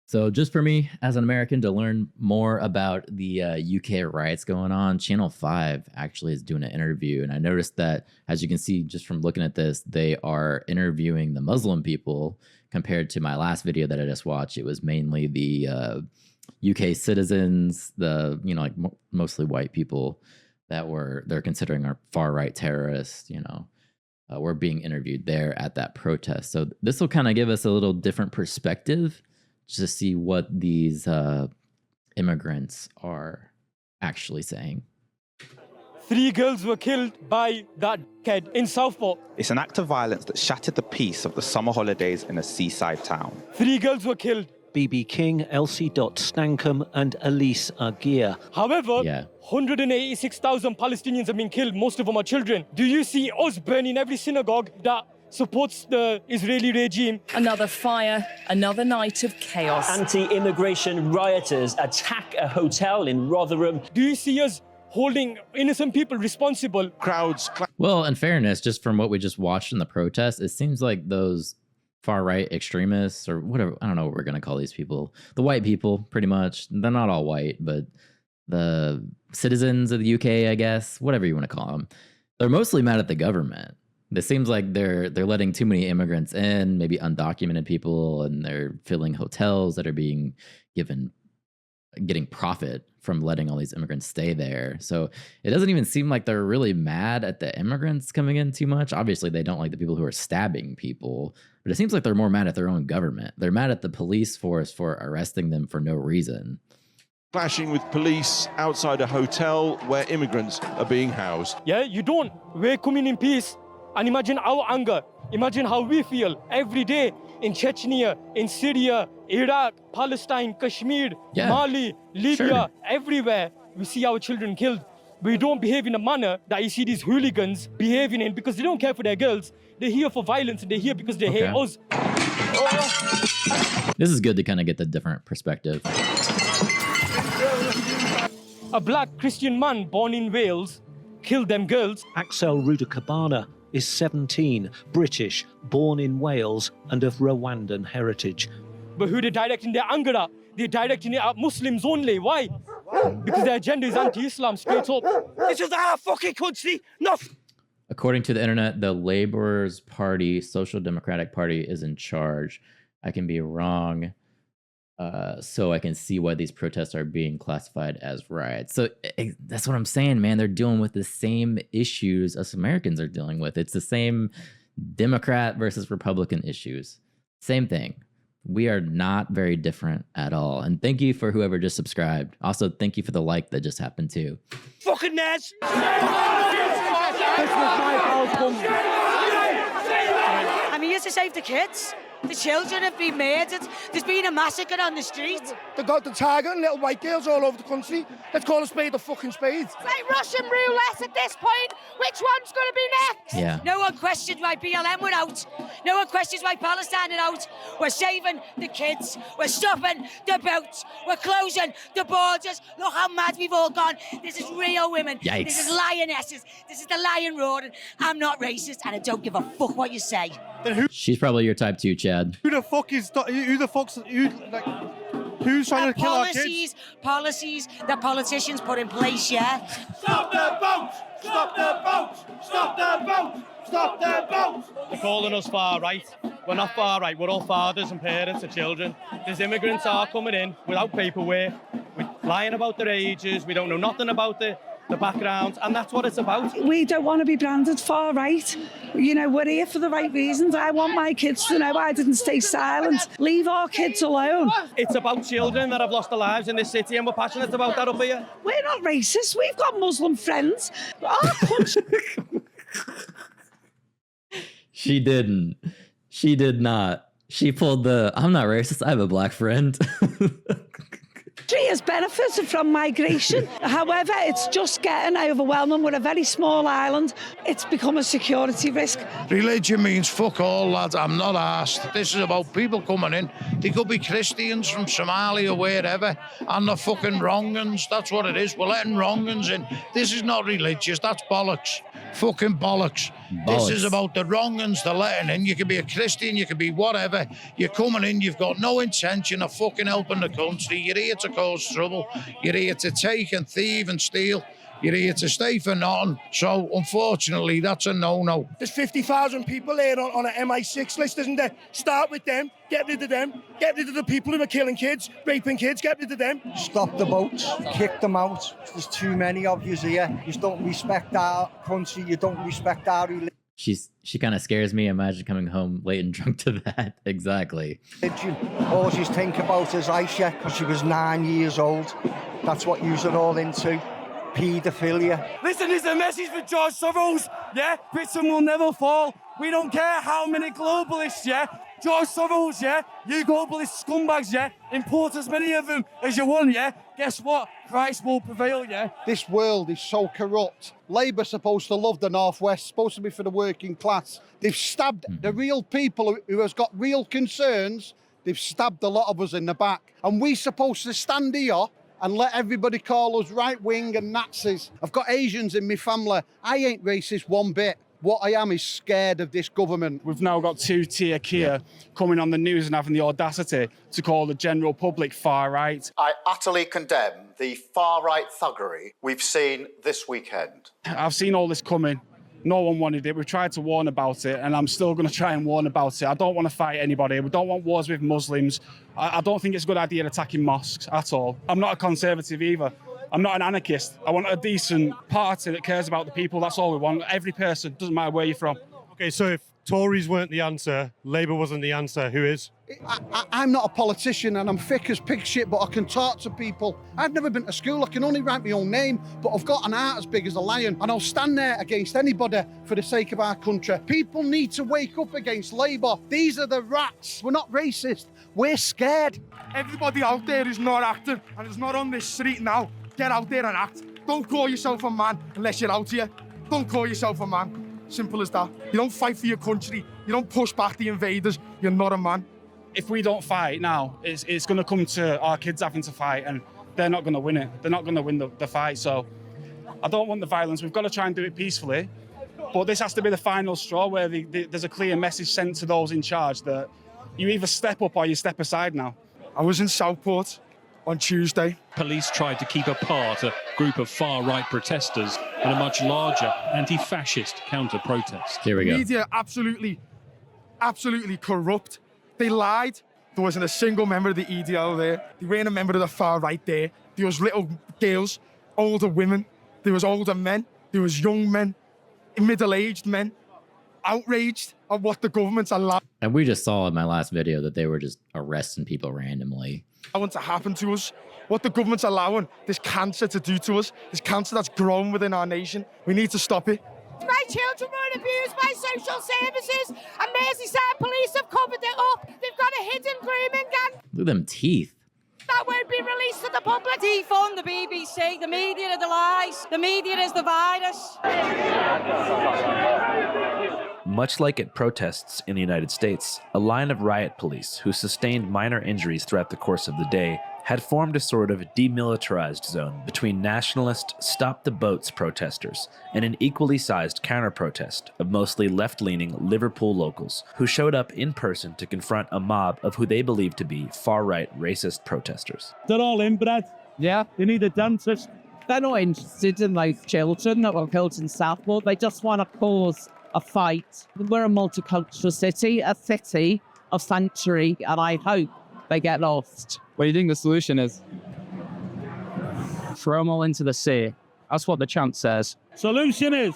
So, just for me as an American to learn more about the UK riots going on, Channel 5 actually is doing an interview. And I noticed that, as you can see just from looking at this, they are interviewing the Muslim people compared to my last video that I just watched. It was mainly the UK citizens, mostly white people that they're considering are far right terrorists, were being interviewed there at that protest. So, this will kind of give us a little different perspective to see what these immigrants are actually saying. 3 girls were killed by that kid in Southport. It's an act of violence that shattered the peace of the summer holidays in a seaside town. 3 girls were killed. BB King, Elsie Stankham and Elise Aguirre. However, 186,000 Palestinians have been killed. Most of them are children. Do you see us burning every synagogue that supports the Israeli regime? Another fire, another night of chaos. Anti-immigration rioters attack a hotel in Rotherham. Do you see us holding innocent people responsible? Crowds. Well, in fairness, just from what we just watched in the protest, it seems like those far-right extremists or whatever, I don't know what we're going to call these people, the white people, pretty much. They're not all white, but the citizens of the UK, I guess, whatever you want to call them, they're mostly mad at the government. It seems like they're letting too many immigrants in, maybe undocumented people, and they're filling hotels that are getting profit from letting all these immigrants stay there. So it doesn't even seem like they're really mad at the immigrants coming in too much. Obviously, they don't like the people who are stabbing people, but it seems like they're more mad at their own government. They're mad at the police force for arresting them for no reason. Clashing with police outside a hotel where immigrants are being housed. Yeah, you don't. We're coming in peace. And imagine our anger. Imagine how we feel every day in Chechnya, in Syria, Iraq, Palestine, Kashmir, Mali, Libya, everywhere. We see our children killed. We don't behave in a manner that you see these hooligans behaving in because they don't care for their girls. They're here for violence and they're here because they hate us. This is good to kind of get the different perspective. A black Christian man born in Wales killed them girls. Axel Rudakabana is 17, British, born in Wales and of Rwandan heritage. But who they're directing their anger at? They're directing it at Muslims only. Why? Because their agenda is anti-Islam, straight up. This is our fucking country, not... According to the internet, the Labour's Party, Social Democratic Party, is in charge. I can be wrong. So I can see why these protests are being classified as riots. So that's what I'm saying, man. They're dealing with the same issues us Americans are dealing with. It's the same Democrat versus Republican issues. Same thing. We are not very different at all. And thank you for whoever just subscribed. Also, thank you for the like that just happened too. Fucking Neds! I'm here to save the kids. The children have been murdered. There's been a massacre on the street. They got the targeting little white girls all over the country. Let's call a spade a fucking spade. It's like Russian roulette at this point. Which one's going to be next? Yeah. No one questioned why BLM were out. No one questions why Palestine are out. We're saving the kids. We're stopping the boats. We're closing the borders. Look how mad we've all gone. This is real women. Yikes. This is lionesses. This is the lion roaring. I'm not racist and I don't give a fuck what you say. She's probably your type too, Chad. Who's trying to kill our kids? Policies that politicians put in place, yeah? Stop the boats! Stop the boats! Stop the boats! Stop the boats! They're calling us far right. We're not far right. We're all fathers and parents of children. These immigrants are coming in without paperwork. We're lying about their ages. We don't know nothing about the background, and that's what it's about. We don't want to be branded far right. We're here for the right reasons. I want my kids to know I didn't stay silent. Leave our kids alone. It's about children that have lost their lives in this city, and we're passionate about that up here. We're not racist. We've got Muslim friends. Our country... She didn't. She did not. She pulled the, I'm not racist, I have a black friend. Country has benefited from migration. However, it's just getting overwhelming. We're a very small island. It's become a security risk. Religion means fuck all, lads. I'm not arsed. This is about people coming in. They could be Christians from Somalia, wherever, and they're fucking wrong-uns. That's what it is. We're letting wrong-uns in. This is not religious. That's bollocks. Fucking bollocks. This is about the wrong uns, the letting in. You can be a Christian, you can be whatever. You're coming in, you've got no intention of fucking helping the country. You're here to cause trouble. You're here to take and thieve and steal. You're here to stay for nothing. So, unfortunately, that's a no-no. There's 50,000 people here on an MI6 list, isn't there? Start with them, get rid of them, get rid of the people who are killing kids, raping kids, get rid of them. Stop the boats, kick them out. There's too many of you here. You don't respect our country, you don't respect our religion. She kind of scares me. Imagine coming home late and drunk to that. Exactly. All you think about is Aisha, because she was 9 years old. That's what you're all into. Paedophilia. Listen, there's a message for George Soros, yeah? Britain will never fall. We don't care how many globalists, yeah? George Soros, yeah? You globalist scumbags, yeah? Import as many of them as you want, yeah? Guess what? Christ will prevail, yeah? This world is so corrupt. Labour's supposed to love the Northwest, supposed to be for the working class. They've stabbed the real people who has got real concerns. They've stabbed a lot of us in the back. And we're supposed to stand here and let everybody call us right-wing and Nazis. I've got Asians in my family. I ain't racist one bit. What I am is scared of this government. We've now got two-tier Kia coming on the news and having the audacity to call the general public far-right. I utterly condemn the far-right thuggery we've seen this weekend. I've seen all this coming. No one wanted it. We've tried to warn about it, and I'm still going to try and warn about it. I don't want to fight anybody. We don't want wars with Muslims. I don't think it's a good idea attacking mosques at all. I'm not a conservative either. I'm not an anarchist. I want a decent party that cares about the people. That's all we want. Every person, doesn't matter where you're from. Okay, so if Tories weren't the answer, Labour wasn't the answer, who is? I'm not a politician and I'm thick as pig shit, but I can talk to people. I've never been to school, I can only write my own name, but I've got an heart as big as a lion and I'll stand there against anybody for the sake of our country. People need to wake up against Labour. These are the rats. We're not racist, we're scared. Everybody out there is not acting and is not on this street now. Get out there and act. Don't call yourself a man unless you're out here. Don't call yourself a man. Simple as that. You don't fight for your country. You don't push back the invaders. You're not a man. If we don't fight now, it's going to come to our kids having to fight, and they're not going to win it. They're not going to win the fight. So I don't want the violence. We've got to try and do it peacefully. But this has to be the final straw where there's a clear message sent to those in charge that you either step up or you step aside now. I was in Southport on Tuesday. Police tried to keep apart a group of far-right protesters and a much larger anti-fascist counter-protest. Here we go. Media absolutely corrupt. They lied. There wasn't a single member of the EDL there. There weren't a member of the far-right there. There was little girls, older women. There was older men. There was young men, middle-aged men, outraged at what the government's allowed. And we just saw in my last video that they were just arresting people randomly. I want to happen to us. What the government's allowing this cancer to do to us, this cancer that's grown within our nation. We need to stop it. My children were abused by social services and Merseyside police have covered it up. They've got a hidden grooming gang. Look at them teeth. That won't be released to the public. Defund the BBC. The media are the lies. The media is the virus. Much like at protests in the United States, a line of riot police who sustained minor injuries throughout the course of the day had formed a sort of demilitarized zone between nationalist Stop the Boats protesters and an equally sized counter-protest of mostly left-leaning Liverpool locals who showed up in person to confront a mob of who they believed to be far-right racist protesters. They're all inbred. Yeah. They need a dentist. They're not interested in those children that were killed in Southport. They just want to cause a fight. We're a multicultural city, a city of sanctuary, and I hope they get lost. What do you think the solution is? Throw them all into the sea. That's what the chant says. Solution is,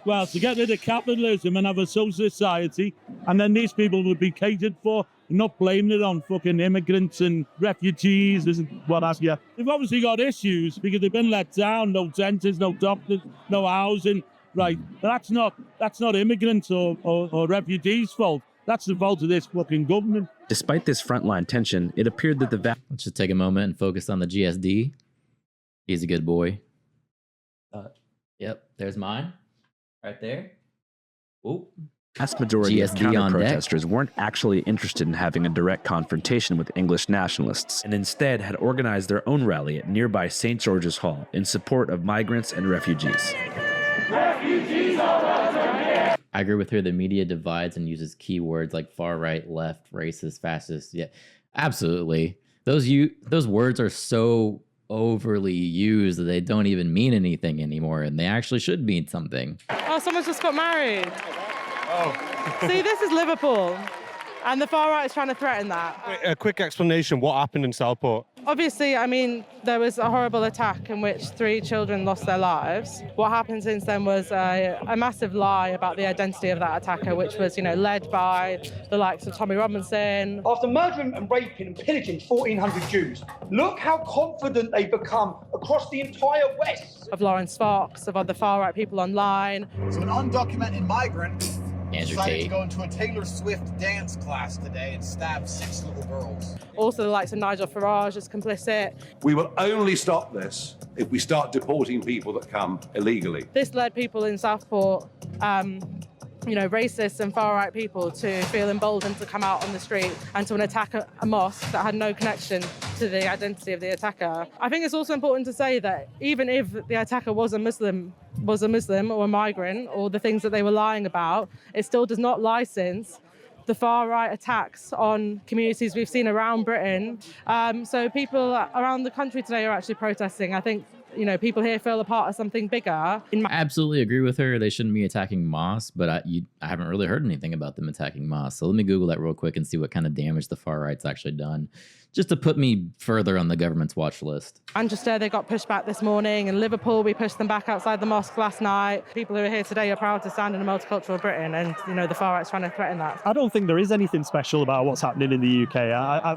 well, to get rid of capitalism and have a social society, and then these people would be catered for, not blaming it on fucking immigrants and refugees and what have you. They've obviously got issues because they've been let down, no dentists, no doctors, no housing. Right, but that's not immigrants or refugees' fault. That's the fault of this fucking government. Despite this frontline tension, it appeared that the Let's just take a moment and focus on the GSD. He's a good boy. Yep, there's mine. Right there. Ooh. vast majority of counter-protesters weren't actually interested in having a direct confrontation with English nationalists, and instead had organized their own rally at nearby St. George's Hall in support of migrants and refugees. Refugees are I agree with her. The media divides and uses keywords like far right, left, racist, fascist. Yeah, absolutely. Those words are so overly used that they don't even mean anything anymore, and they actually should mean something. Oh, someone just got married. Oh. See, this is Liverpool, and the far right is trying to threaten that. A quick explanation, what happened in Southport? Obviously, I mean, there was a horrible attack in which 3 children lost their lives. What happened since then was a massive lie about the identity of that attacker, which was, led by the likes of Tommy Robinson. After murdering and raping and pillaging 1,400 Jews, look how confident they've become across the entire West. Of Lawrence Fox, of other far-right people online. So an undocumented migrant Andrew decided Tate to go into a Taylor Swift dance class today and stab 6 little girls. Also the likes of Nigel Farage is complicit. We will only stop this if we start deporting people that come illegally. This led people in Southport, racists and far-right people to feel emboldened to come out on the street and to attack a mosque that had no connection to the identity of the attacker. I think it's also important to say that even if the attacker was a Muslim or a migrant or the things that they were lying about, it still does not license the far-right attacks on communities we've seen around Britain. So people around the country today are actually protesting. I think people here feel a part of something bigger. I absolutely agree with her. They shouldn't be attacking mosques, but I haven't really heard anything about them attacking mosques. So let me Google that real quick and see what kind of damage the far right's actually done, just to put me further on the government's watch list. Manchester, they got pushed back this morning. In Liverpool, we pushed them back outside the mosque last night. People who are here today are proud to stand in a multicultural Britain, and the far right's trying to threaten that. I don't think there is anything special about what's happening in the UK.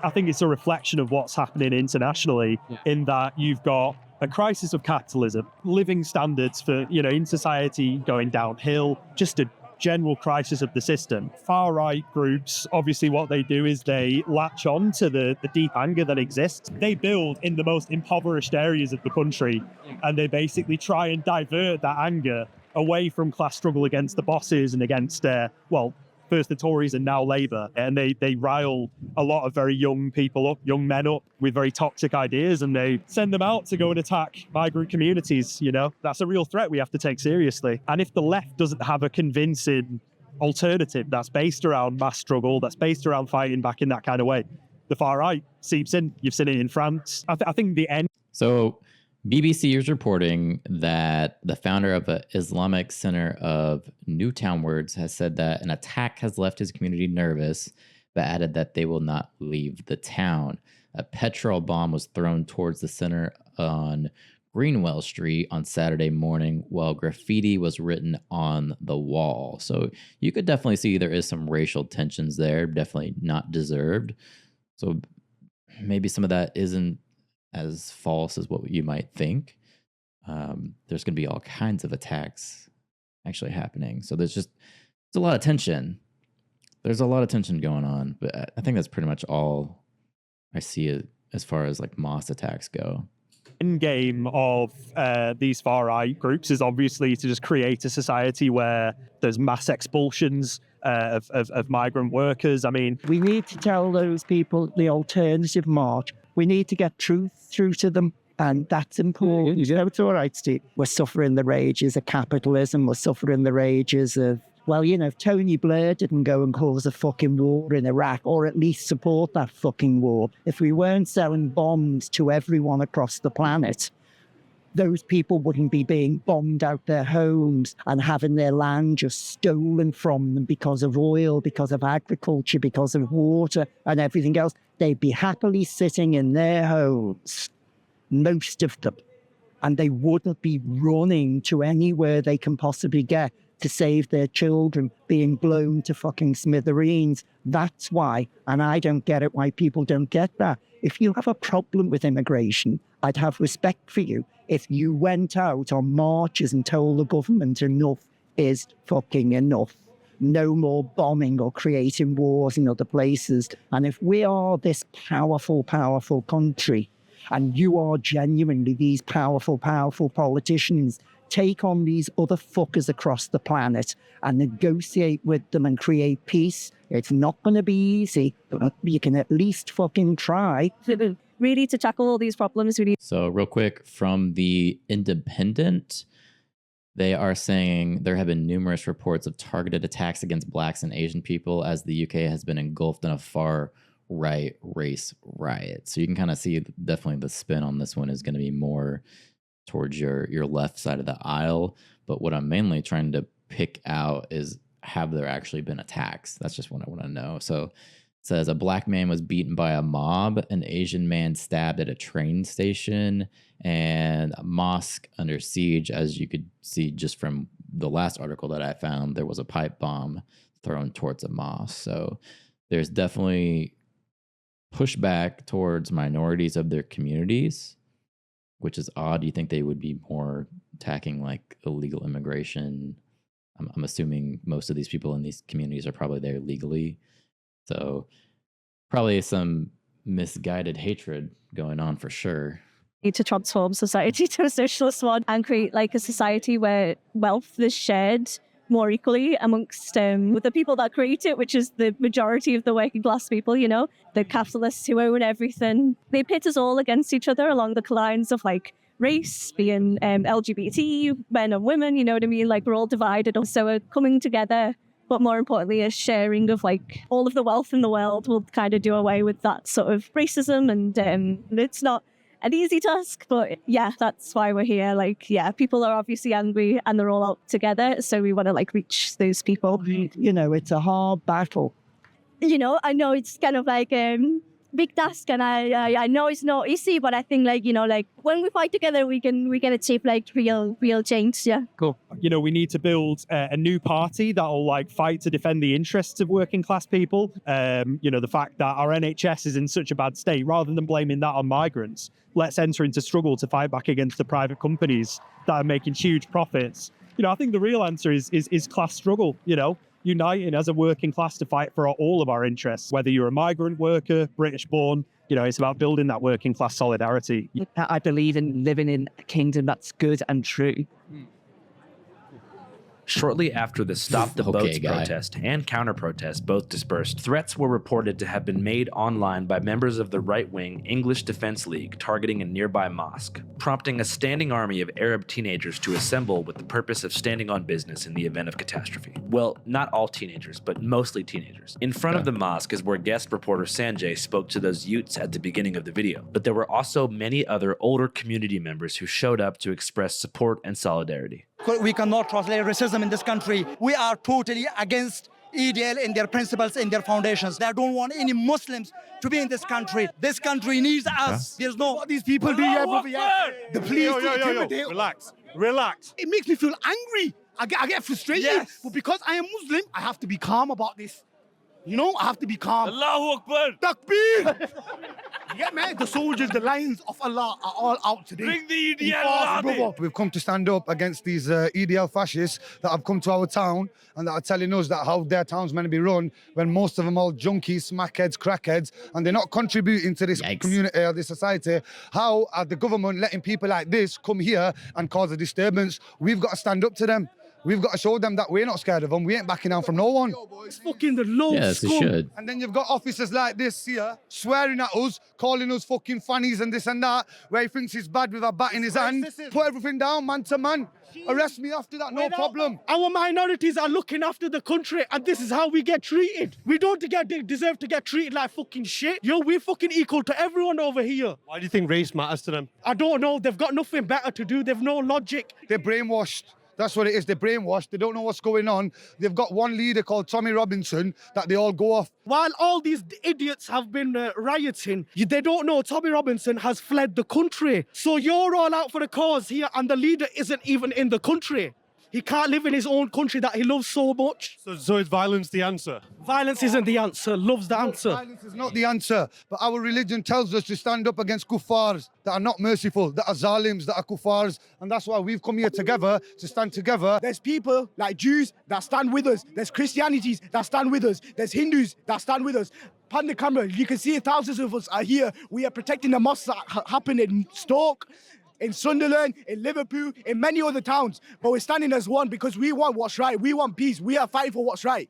I think it's a reflection of what's happening internationally, in that you've got a crisis of capitalism, living standards for, in society going downhill, just a general crisis of the system. Far-right groups, obviously what they do is they latch on to the deep anger that exists. They build in the most impoverished areas of the country, and they basically try and divert that anger away from class struggle against the bosses and against, first the Tories and now Labour, and they rile a lot of very young people up, young men up with very toxic ideas, and they send them out to go and attack migrant communities. That's a real threat we have to take seriously. And if the left doesn't have a convincing alternative that's based around mass struggle, that's based around fighting back in that kind of way, the far right seeps in. You've seen it in France. I think the end. So BBC is reporting that the founder of the Islamic Center of Newtown Words has said that an attack has left his community nervous, but added that they will not leave the town. A petrol bomb was thrown towards the center on Greenwell Street on Saturday morning, while graffiti was written on the wall. So you could definitely see there is some racial tensions there, definitely not deserved. So maybe some of that isn't as false as what you might think. There's going to be all kinds of attacks actually happening. So it's a lot of tension. There's a lot of tension going on, but I think that's pretty much all I see as far as like mosque attacks go. End game of these far-right groups is obviously to just create a society where there's mass expulsions of migrant workers. I mean, we need to tell those people the alternative march. We need to get truth through to them, and that's important. It's all right, Steve. We're suffering the rages of capitalism. We're suffering the rages of, if Tony Blair didn't go and cause a fucking war in Iraq, or at least support that fucking war, if we weren't selling bombs to everyone across the planet, those people wouldn't be being bombed out their homes and having their land just stolen from them because of oil, because of agriculture, because of water and everything else. They'd be happily sitting in their homes, most of them, and they wouldn't be running to anywhere they can possibly get to save their children being blown to fucking smithereens. That's why, and I don't get it, why people don't get that. If you have a problem with immigration, I'd have respect for you if you went out on marches and told the government enough is fucking enough. No more bombing or creating wars in other places. And if we are this powerful, powerful country, and you are genuinely these powerful, powerful politicians, take on these other fuckers across the planet and negotiate with them and create peace. It's not going to be easy, but you can at least fucking try. Really, to tackle all these problems, really. So real quick, from the Independent, They are saying there have been numerous reports of targeted attacks against blacks and Asian people as the UK has been engulfed in a far right race riot. So you can kind of see definitely the spin on this one is going to be more towards your left side of the aisle. But what I'm mainly trying to pick out is, have there actually been attacks? That's just what I want to know. So it says a black man was beaten by a mob, an Asian man stabbed at a train station, and a mosque under siege. As you could see just from the last article that I found, there was a pipe bomb thrown towards a mosque. So there's definitely pushback towards minorities of their communities, which is odd. You think they would be more attacking like illegal immigration? I'm assuming most of these people in these communities are probably there legally. So probably some misguided hatred going on for sure. Need to transform society to a socialist one and create like a society where wealth is shared more equally amongst the people that create it, which is the majority of the working class people, you know, the capitalists who own everything. They pit us all against each other along the lines of like race, being LGBT, men and women, you know what I mean? Like we're all divided. So we're coming together, but more importantly, a sharing of like all of the wealth in the world will kind of do away with that sort of racism. And it's not an easy task, but yeah, that's why we're here. Like, yeah, people are obviously angry and they're all out together. So we want to like reach those people. You know, it's a hard battle. You know, I know it's kind of like big task, and I know it's not easy, but I think like, you know, like when we fight together, we can achieve like real change. Yeah. Cool. You know, we need to build a new party that'll like fight to defend the interests of working class people. You know, the fact that our NHS is in such a bad state, rather than blaming that on migrants, let's enter into struggle to fight back against the private companies that are making huge profits. You know, I think the real answer is class struggle, you know, uniting as a working class to fight for all of our interests, whether you're a migrant worker, British born, you know, it's about building that working class solidarity. I believe in living in a kingdom that's good and true. Shortly after the Stop the Boats protest and counter-protest both dispersed, threats were reported to have been made online by members of the right-wing English Defense League targeting a nearby mosque, prompting a standing army of Arab teenagers to assemble with the purpose of standing on business in the event of catastrophe. Well, not all teenagers, but mostly teenagers. In front of the mosque is where guest reporter Sanjay spoke to those youths at the beginning of the video, but there were also many other older community members who showed up to express support and solidarity. We cannot translate racism in this country. We are totally against EDL in their principles, in their foundations. They don't want any Muslims to be in this country. This country needs us. There's no... What these people do, yeah, brother, yeah. The police intimidate. Relax. It makes me feel angry. I get frustrated. Yes. But because I am Muslim, I have to be calm about this. You know, I have to be calm. Allahu Akbar. Takbir. Yeah, man, the soldiers, the lions of Allah are all out today. Bring the EDL army. We've come to stand up against these EDL fascists that have come to our town and that are telling us that how their town's meant to be run when most of them are junkies, smackheads, crackheads, and they're not contributing to this community or this society. How are the government letting people like this come here and cause a disturbance? We've got to stand up to them. We've got to show them that we're not scared of them. We ain't backing down from no one. It's fucking the low should. And then you've got officers like this here swearing at us, calling us fucking fannies and this and that, where he thinks he's bad with a bat in his hand. Put everything down, man to man. Arrest me after that, no problem. Our minorities are looking after the country, and this is how we get treated. We don't deserve to get treated like fucking shit. Yo, we're fucking equal to everyone over here. Why do you think race matters to them? I don't know. They've got nothing better to do. They've no logic. They're brainwashed. That's what it is. They're brainwashed. They don't know what's going on. They've got one leader called Tommy Robinson that they all go off. While all these idiots have been rioting, they don't know Tommy Robinson has fled the country. So you're all out for the cause here, and the leader isn't even in the country. He can't live in his own country that he loves so much. So is violence the answer? Violence isn't the answer. Love's the answer. Violence is not the answer. But our religion tells us to stand up against kuffars that are not merciful, that are zalims, that are kuffars. And that's why we've come here together, to stand together. There's people like Jews that stand with us. There's Christianities that stand with us. There's Hindus that stand with us. Pan the camera, you can see thousands of us are here. We are protecting the mosques that happen in Stoke, in Sunderland, in Liverpool, in many other towns. But we're standing as one because we want what's right. We want peace. We are fighting for what's right.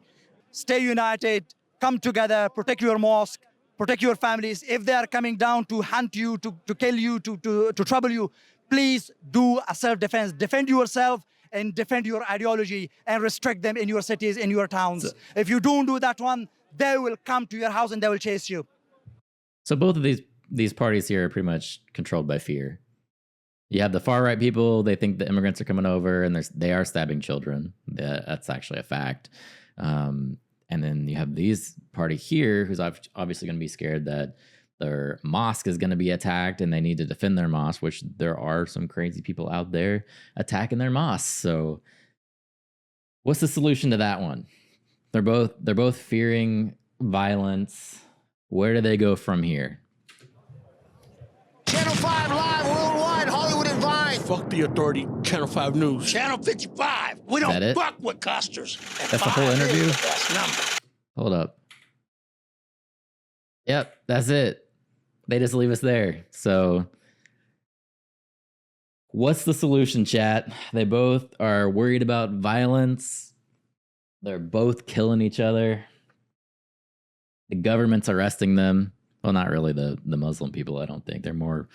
Stay united, come together, protect your mosque, protect your families. If they are coming down to hunt you, to kill you, to trouble you, please do a self-defense. Defend yourself and defend your ideology and restrict them in your cities, in your towns. If you don't do that one, they will come to your house and they will chase you. So both of these parties here are pretty much controlled by fear. You have the far right people; they think the immigrants are coming over, and they are stabbing children. That's actually a fact. And then you have these party here, who's obviously going to be scared that their mosque is going to be attacked, and they need to defend their mosque. Which there are some crazy people out there attacking their mosques. So, what's the solution to that one? They're both fearing violence. Where do they go from here? Channel 5 live worldwide, Hollywood and Vine. Fuck the authority, Channel 5 News. Channel 55. We don't fuck with costers. That's the whole interview? Hold up. Yep, that's it. They just leave us there. So, what's the solution, chat? They both are worried about violence. They're both killing each other. The government's arresting them. Well, not really the Muslim people, I don't think. They're more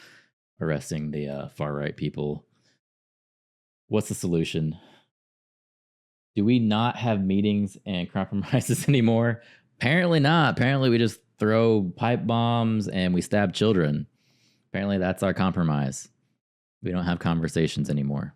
arresting the far-right people. What's the solution? Do we not have meetings and compromises anymore? Apparently not. Apparently we just throw pipe bombs and we stab children. Apparently that's our compromise. We don't have conversations anymore.